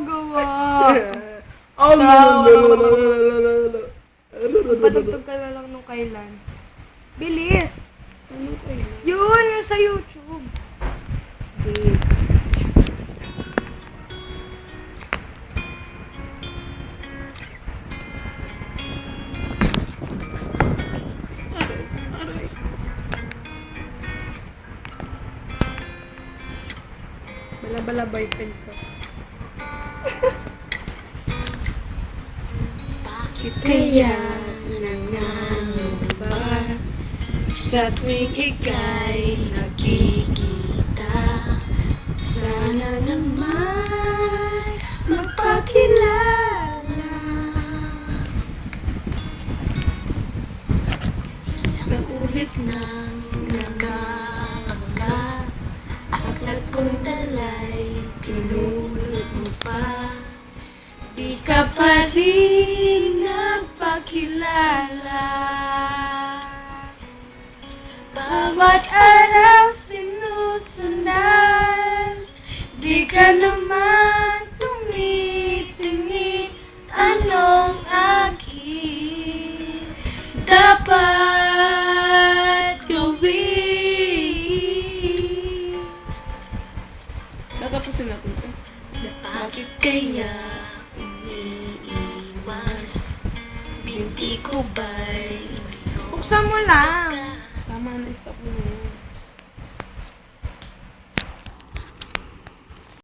ginagawa? Tama. Patugtog ka na lang nung kailan. Bilis! Ano kayo? Yun, yung sa YouTube. Aray. Bala-bala boyfriend ko. Bakit kaya nangangamba sa tuwing ika'y nakikita? Sana naman magpakilala. Ilang ulit nang nagkapangga, aklat kong talay pinulot mo pa. Di ka pa rin nagpakilala. Bawat araw sinusundan, di ka naman tumitingin. Anong aking dapat gawin? Tatapusin natin ito. Bakit kaya umiiwas? Binti ko ba'y mayroong Buksan mo lang.